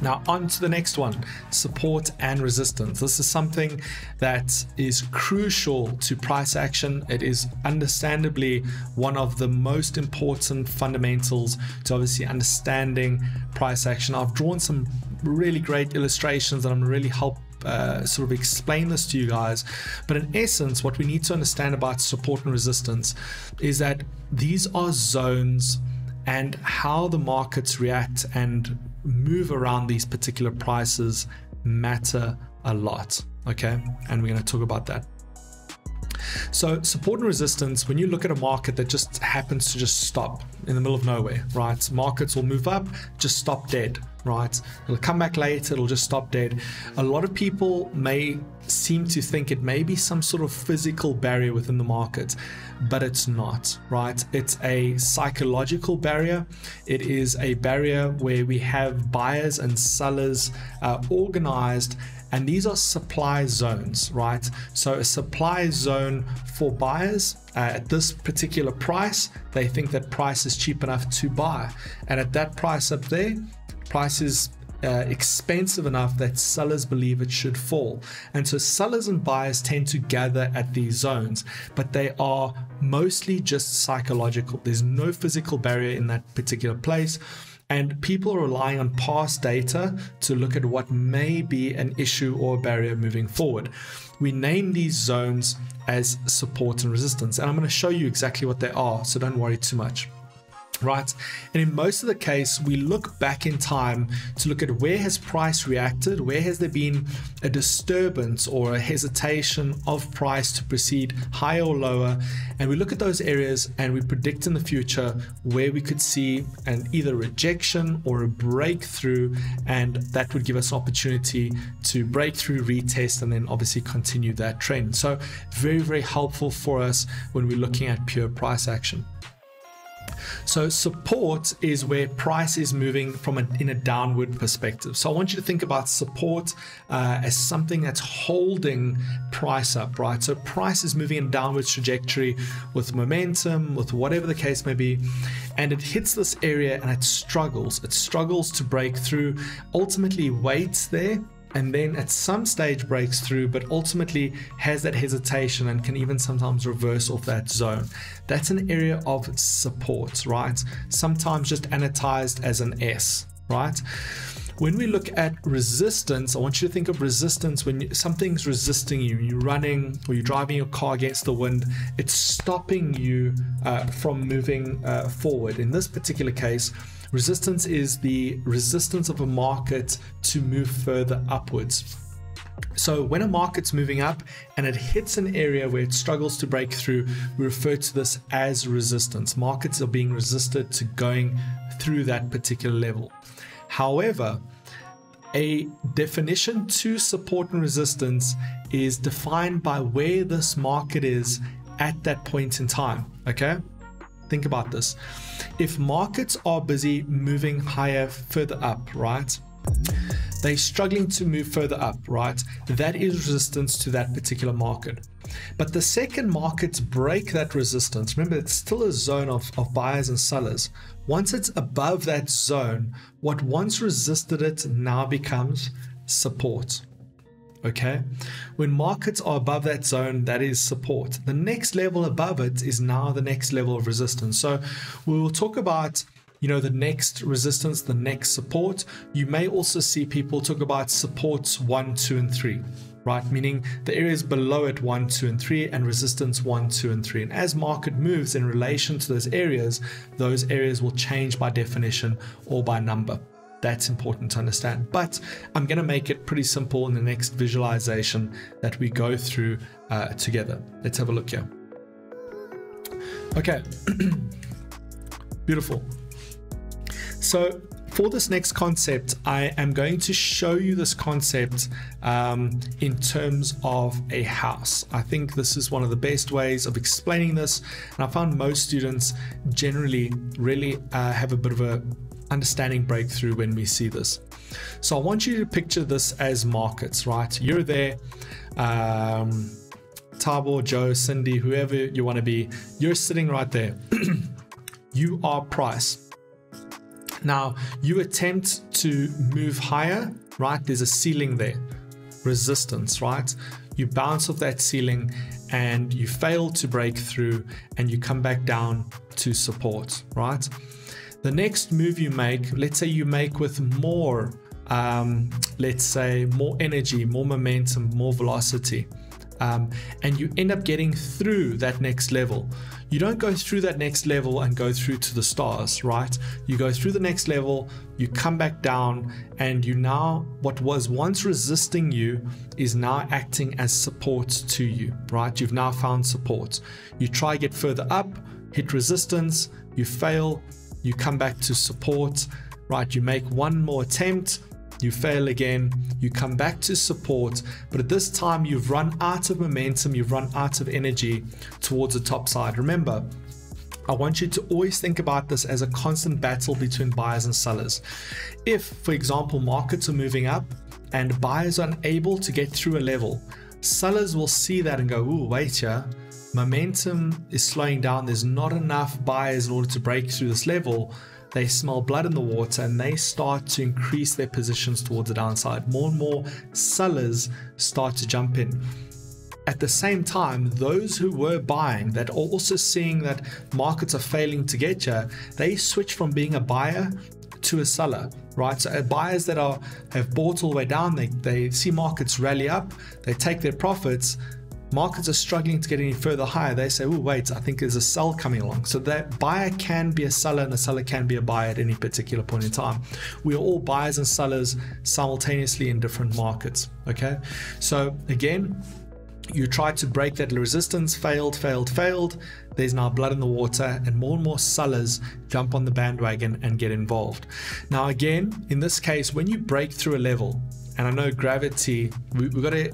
Now on to the next one, support and resistance. This is something that is crucial to price action. It is understandably one of the most important fundamentals to obviously understanding price action. I've drawn some really great illustrations and I'm really help sort of explain this to you guys. But in essence, what we need to understand about support and resistance is that these are zones, and how the markets react and move around these particular prices matter a lot. okay? And we're going to talk about that. So support and resistance, when you look at a market that just happens to just stop in the middle of nowhere, right? Markets will move up, just stop dead, right? It'll come back later, it'll just stop dead. A lot of people may seem to think it may be some sort of physical barrier within the market, but it's not, right? It's a psychological barrier. It is a barrier where we have buyers and sellers organized, and these are supply zones, right? So a supply zone for buyers at this particular price, they think that price is cheap enough to buy. And at that price up there, price is expensive enough that sellers believe it should fall. And so sellers and buyers tend to gather at these zones, but they are mostly just psychological. There's no physical barrier in that particular place. And people are relying on past data to look at what may be an issue or a barrier moving forward. We name these zones as support and resistance, and I'm going to show you exactly what they are, so don't worry too much. Right? And in most of the case, we look back in time to look at where has price reacted, where has there been a disturbance or a hesitation of price to proceed higher or lower, and we look at those areas and we predict in the future where we could see an either rejection or a breakthrough, and that would give us an opportunity to break through, retest, and then obviously continue that trend. So very, very helpful for us when we're looking at pure price action. So support is where price is moving from in a downward perspective. So I want you to think about support as something that's holding price up, right? So price is moving in a downward trajectory with momentum, with whatever the case may be, and it hits this area and it struggles to break through, ultimately waits there, and then at some stage breaks through, but ultimately has that hesitation and can even sometimes reverse off that zone. That's an area of support, right? Sometimes just annotated as an S, right? When we look at resistance, I want you to think of resistance when something's resisting you, you're running or you're driving your car against the wind, it's stopping you from moving forward. In this particular case, resistance is the resistance of a market to move further upwards. So when a market's moving up and it hits an area where it struggles to break through, we refer to this as resistance. Markets are being resisted to going through that particular level. However, a definition to support and resistance is defined by where this market is at that point in time, okay? Think about this. If markets are busy moving higher, further up, right? They're struggling to move further up, right? That is resistance to that particular market. But the second markets break that resistance, remember it's still a zone of buyers and sellers. Once it's above that zone, what once resisted it now becomes support. Okay, when markets are above that zone, that is support. The next level above it is now the next level of resistance. So we will talk about, you know, the next resistance, the next support. You may also see people talk about supports 1, 2, and 3, right? Meaning the areas below it 1, 2, and 3, and resistance 1, 2, and 3. And as market moves in relation to those areas will change by definition or by number. That's important to understand, but I'm going to make it pretty simple in the next visualization that we go through together. Let's have a look here. Okay, beautiful. So for this next concept, I am going to show you this concept in terms of a house. I think this is one of the best ways of explaining this, and I found most students generally really have a bit of a understanding breakthrough when we see this. So I want you to picture this as markets, right? You're there, Tabo, Joe, Cindy, whoever you want to be, you're sitting right there. You are price. Now you attempt to move higher, right? There's a ceiling there, resistance, right? You bounce off that ceiling and you fail to break through and you come back down to support, right? The next move you make, let's say you make with more, let's say more energy, more momentum, more velocity, and you end up getting through that next level. you don't go through that next level and go through to the stars, right? You go through the next level, you come back down, and you now, what was once resisting you is now acting as support to you, right? You've now found support. You try get further up, hit resistance, you fail, you come back to support, right? You make one more attempt, you fail again, you come back to support, but at this time you've run out of momentum, you've run out of energy towards the top side. Remember, I want you to always think about this as a constant battle between buyers and sellers. If, for example, markets are moving up and buyers are unable to get through a level, sellers will see that and go, ooh, wait here, momentum is slowing down, there's not enough buyers in order to break through this level. They smell blood in the water and they start to increase their positions towards the downside. More and more sellers start to jump in. At the same time, those who were buying that are also seeing that markets are failing to get you, they switch from being a buyer to a seller, right? So buyers that have bought all the way down, they see markets rally up, they take their profits. Markets are struggling to get any further higher. They say, oh, wait, I think there's a sell coming along. So that buyer can be a seller and a seller can be a buyer at any particular point in time. We are all buyers and sellers simultaneously in different markets, okay? So again, you try to break that resistance, failed. There's now blood in the water and more sellers jump on the bandwagon and get involved. Now, again, in this case, when you break through a level, and I know gravity, we've got to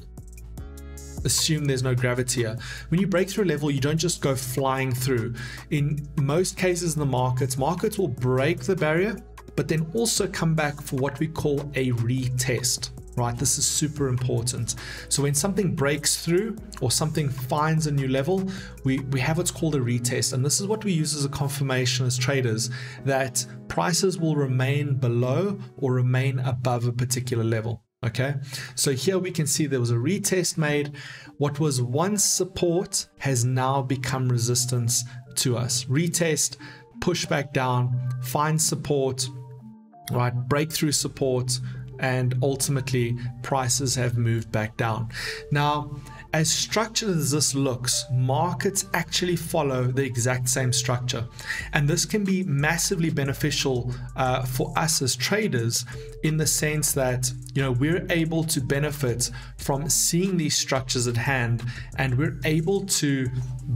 assume there's no gravity here. When you break through a level, you don't just go flying through. In most cases in the markets will break the barrier, but then also come back for what we call a retest, right? This is super important. So when something breaks through or something finds a new level, we have what's called a retest. And this is what we use as a confirmation as traders that prices will remain below or remain above a particular level. Okay, so here we can see there was a retest made. What was once support has now become resistance to us. Retest, push back down, find support, right? Breakthrough support, and ultimately prices have moved back down. Now, as structured as this looks, markets actually follow the exact same structure. And this can be massively beneficial for us as traders in the sense that, you know, we're able to benefit from seeing these structures at hand, and we're able to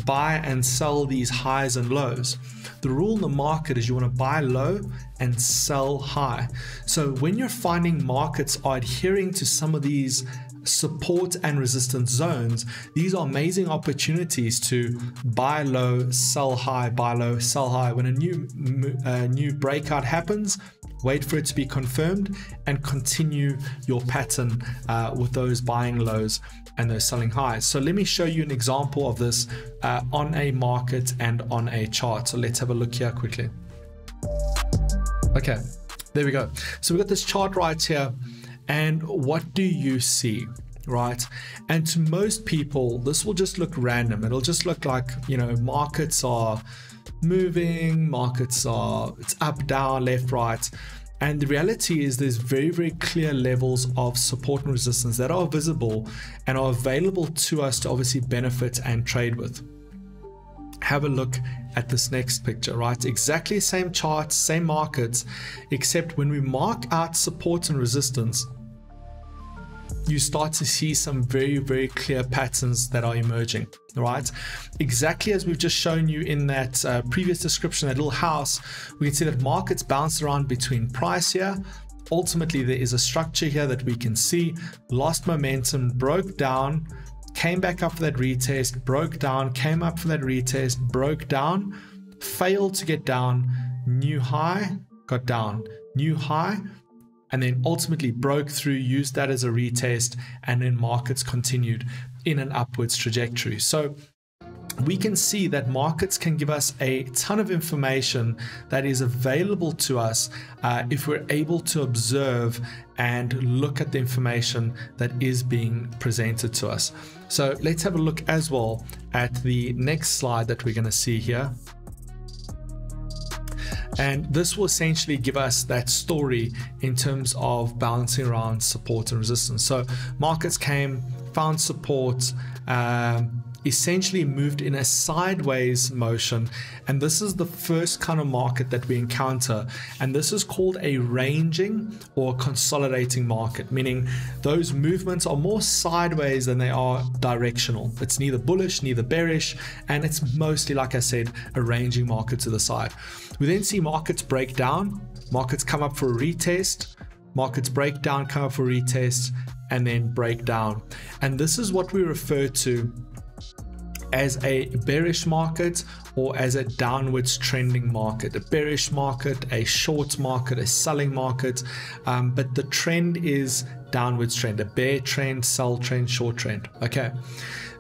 buy and sell these highs and lows. The rule in the market is you want to buy low and sell high. So when you're finding markets are adhering to some of these support and resistance zones, these are amazing opportunities to buy low, sell high, buy low, sell high. When a new breakout happens, wait for it to be confirmed and continue your pattern with those buying lows and those selling highs. So let me show you an example of this on a market and on a chart. So let's have a look here quickly. Okay, there we go. So we've got this chart right here. And what do you see, right? And to most people, this will just look random. It'll just look like, you know, markets are moving, it's up, down, left, right. And the reality is there's very, very clear levels of support and resistance that are visible and are available to us to obviously benefit and trade with. Have a look at this next picture, right? Exactly the same charts, same markets, except when we mark out support and resistance, you start to see some very, very clear patterns that are emerging, right? Exactly as we've just shown you in that previous description, that little house, we can see that markets bounce around between price here. Ultimately, there is a structure here that we can see, lost momentum, broke down, came back up for that retest, broke down, came up for that retest, broke down, failed to get down, new high, got down, new high, and then ultimately broke through, used that as a retest, and then markets continued in an upwards trajectory. So we can see that markets can give us a ton of information that is available to us if we're able to observe and look at the information that is being presented to us. So let's have a look as well at the next slide that we're going to see here. And this will essentially give us that story in terms of balancing around support and resistance. So markets came, found support, essentially moved in a sideways motion, and this is the first kind of market that we encounter, and this is called a ranging or consolidating market, meaning those movements are more sideways than they are directional. It's neither bullish, neither bearish, and it's mostly, like I said, a ranging market to the side. We then see markets break down, markets come up for a retest, markets break down, come up for a retest, and then break down. And this is what we refer to as a bearish market or as a downwards trending market. A bearish market, a short market, a selling market, but the trend is downwards trend, a bear trend, sell trend, short trend. Okay.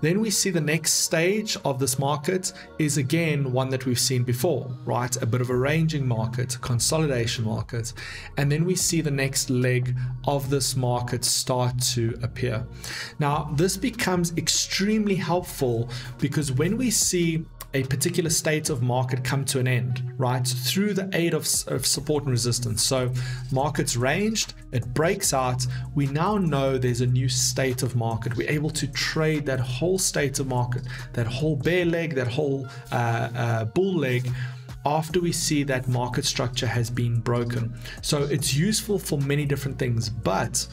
Then we see the next stage of this market is again one that we've seen before, right? A bit of a ranging market, a consolidation market. And then we see the next leg of this market start to appear. Now, this becomes extremely helpful because when we see a particular state of market come to an end, right, through the aid of support and resistance. So market's ranged, it breaks out, we now know there's a new state of market. We're able to trade that whole state of market, that whole bear leg, that whole bull leg, after we see that market structure has been broken. So it's useful for many different things, but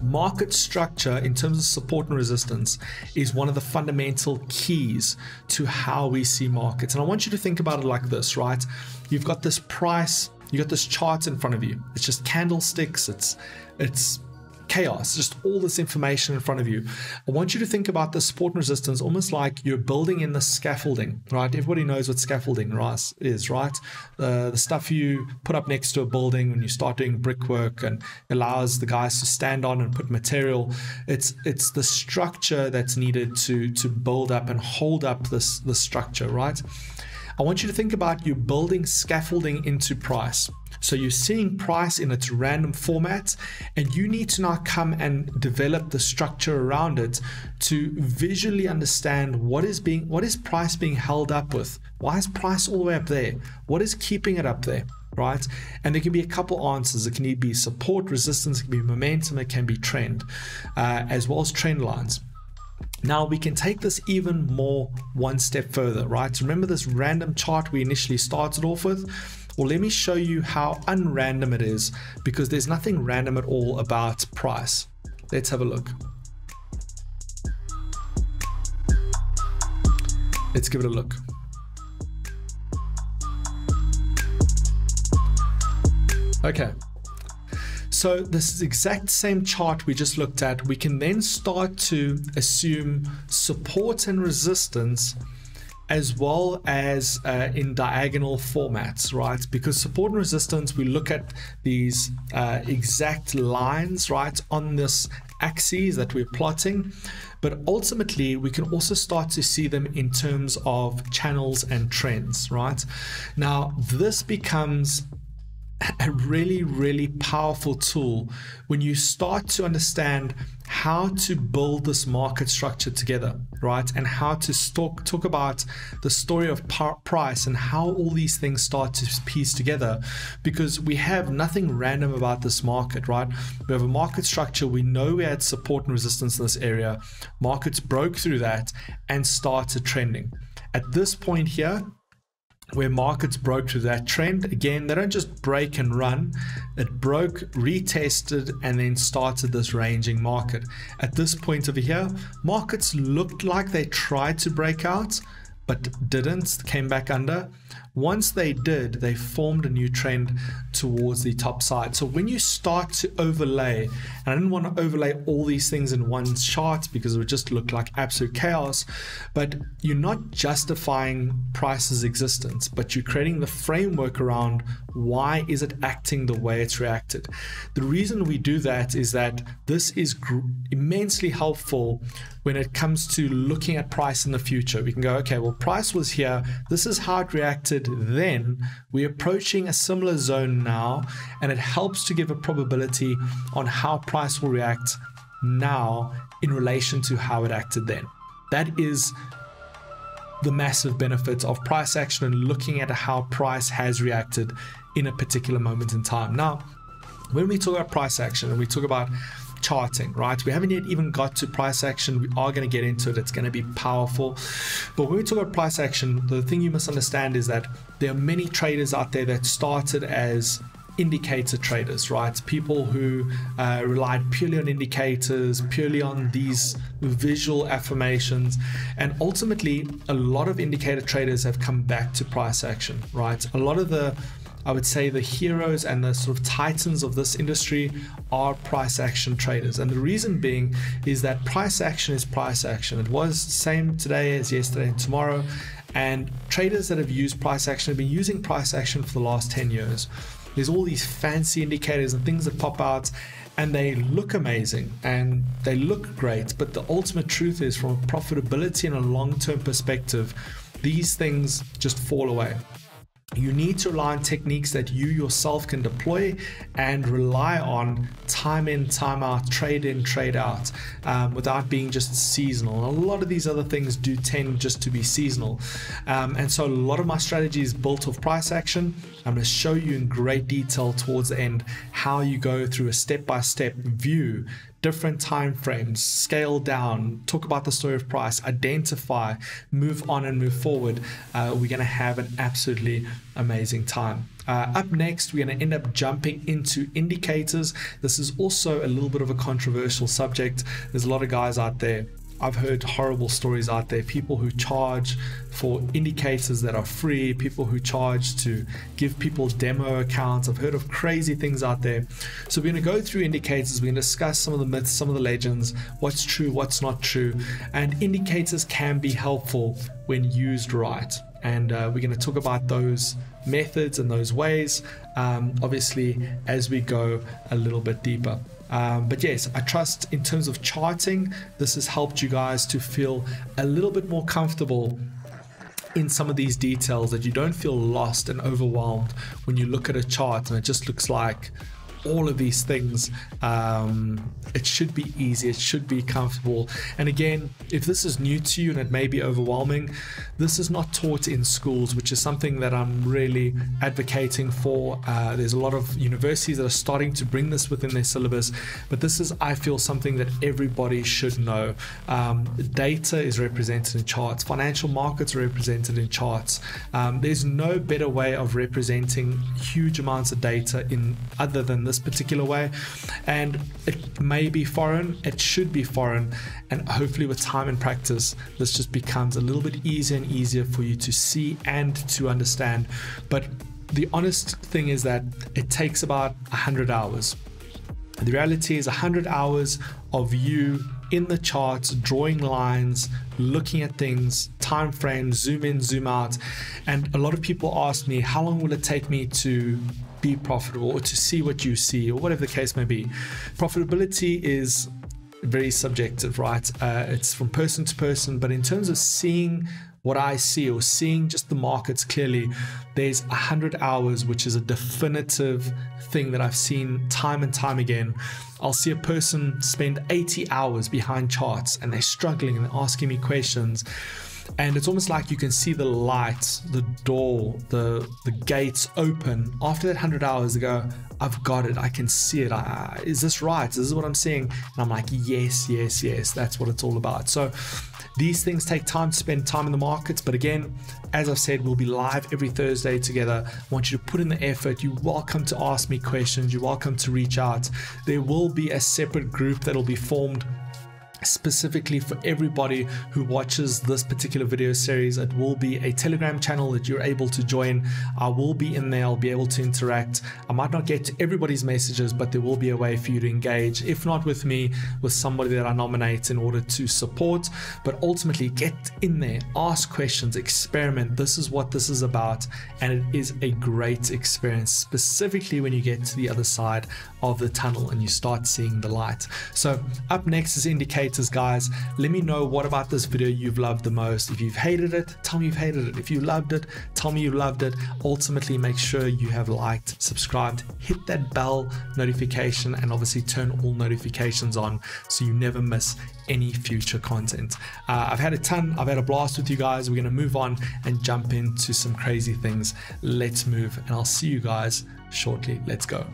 market structure in terms of support and resistance is one of the fundamental keys to how we see markets. And I want you to think about it like this, right? You've got this price, you got this chart in front of you. It's just candlesticks, it's chaos, just all this information in front of you. I want you to think about the support and resistance almost like you're building in the scaffolding, right? Everybody knows what scaffolding is, right? The stuff you put up next to a building when you start doing brickwork and allows the guys to stand on and put material. It's the structure that's needed to build up and hold up the structure, right? I want you to think about you building scaffolding into price. So you're seeing price in its random format, and you need to now come and develop the structure around it to visually understand what is price being held up with. Why is price all the way up there? What is keeping it up there? Right? And there can be a couple answers. It can be support, resistance, it can be momentum, it can be trend, as well as trend lines. Now we can take this even more one step further, right? Remember this random chart we initially started off with? Well, let me show you how unrandom it is, because there's nothing random at all about price. Let's have a look. Let's give it a look. Okay. So this exact same chart we just looked at, we can then start to assume support and resistance as well as in diagonal formats, right? Because support and resistance, we look at these exact lines, right, on this axis that we're plotting, but ultimately we can also start to see them in terms of channels and trends, right? Now this becomes a really, really powerful tool when you start to understand how to build this market structure together, right? And how to talk about the story of price and how all these things start to piece together, because we have nothing random about this market, right? We have a market structure. We know we had support and resistance in this area. Markets broke through that and started trending. At this point here, where markets broke through that trend, again, they don't just break and run. It broke, retested, and then started this ranging market. At this point over here, markets looked like they tried to break out, but didn't, came back under. Once they did, they formed a new trend towards the top side. So when you start to overlay, and I didn't want to overlay all these things in one chart because it would just look like absolute chaos, but you're not justifying price's existence, but you're creating the framework around why is it acting the way it's reacted. The reason we do that is that this is immensely helpful when it comes to looking at price in the future. We can go, okay, well, price was here. This is how it reacted then. We're approaching a similar zone now, and it helps to give a probability on how price will react now in relation to how it acted then. That is the massive benefit of price action and looking at how price has reacted in a particular moment in time. Now, when we talk about price action and we talk about charting, right? We haven't yet even got to price action. We are going to get into it. It's going to be powerful. But when we talk about price action, the thing you must understand is that there are many traders out there that started as indicator traders, right? People who relied purely on indicators, purely on these visual affirmations, and ultimately a lot of indicator traders have come back to price action, right? A lot of the, I would say, the heroes and the sort of titans of this industry are price action traders. And the reason being is that price action is price action. It was the same today as yesterday and tomorrow. And traders that have used price action have been using price action for the last 10 years. There's all these fancy indicators and things that pop out, and they look amazing and they look great. But the ultimate truth is, from a profitability and a long-term perspective, these things just fall away. You need to rely on techniques that you yourself can deploy and rely on time in, time out, trade in, trade out, without being just seasonal. And a lot of these other things do tend just to be seasonal. And so a lot of my strategy is built off price action. I'm going to show you in great detail towards the end how you go through a step-by-step view, different time frames, scale down, talk about the story of price, identify, move on and move forward. We're going to have an absolutely amazing time. Up next, we're going to end up jumping into indicators. This is also a little bit of a controversial subject. There's a lot of guys out there. I've heard horrible stories out there, people who charge for indicators that are free, people who charge to give people demo accounts. I've heard of crazy things out there. So we're going to go through indicators, we're going to discuss some of the myths, some of the legends, what's true, what's not true, and indicators can be helpful when used right. And we're going to talk about those methods and those ways, obviously, as we go a little bit deeper. But yes, I trust in terms of charting, this has helped you guys to feel a little bit more comfortable in some of these details, that you don't feel lost and overwhelmed when you look at a chart and it just looks like all of these things. It should be easy, it should be comfortable. And again, if this is new to you and it may be overwhelming, this is not taught in schools, which is something that I'm really advocating for. There's a lot of universities that are starting to bring this within their syllabus, but this is, I feel, something that everybody should know. Data is represented in charts, financial markets are represented in charts. There's no better way of representing huge amounts of data in other than this particular way. And it may be foreign, it should be foreign, and hopefully with time and practice this just becomes a little bit easier and easier for you to see and to understand. But the honest thing is that it takes about 100 hours. The reality is 100 hours of you in the charts, drawing lines, looking at things, time frames, zoom in, zoom out. And a lot of people ask me, how long will it take me to be profitable, or to see what you see, or whatever the case may be? Profitability is very subjective, right? It's from person to person, but in terms of seeing what I see, or seeing just the markets clearly, there's 100 hours, which is a definitive thing that I've seen time and time again. I'll see a person spend 80 hours behind charts and they're struggling and they're asking me questions, and it's almost like you can see the lights, the door, the gates open. After that 100 hours, they go, I've got it, I can see it, is this right, is this what I'm seeing? And I'm like, yes, yes, yes, that's what it's all about. So these things take time to spend time in the markets, but again, as I've said, we'll be live every Thursday together. I want you to put in the effort. You're welcome to ask me questions, you're welcome to reach out. There will be a separate group that will be formed specifically for everybody who watches this particular video series. It will be a Telegram channel that you're able to join. I will be in there, I'll be able to interact. I might not get to everybody's messages, but there will be a way for you to engage, if not with me, with somebody that I nominate in order to support. But ultimately, get in there, ask questions, experiment. This is what this is about, and it is a great experience, specifically when you get to the other side of the tunnel and you start seeing the light. So up next is indicators, guys. Let me know what about this video you've loved the most. If you've hated it, tell me you've hated it. If you loved it, tell me you loved it. Ultimately, make sure you have liked, subscribed, hit that bell notification, and obviously turn all notifications on so you never miss any future content. I've had a blast with you guys. We're going to move on and jump into some crazy things. Let's move, and I'll see you guys shortly. Let's go.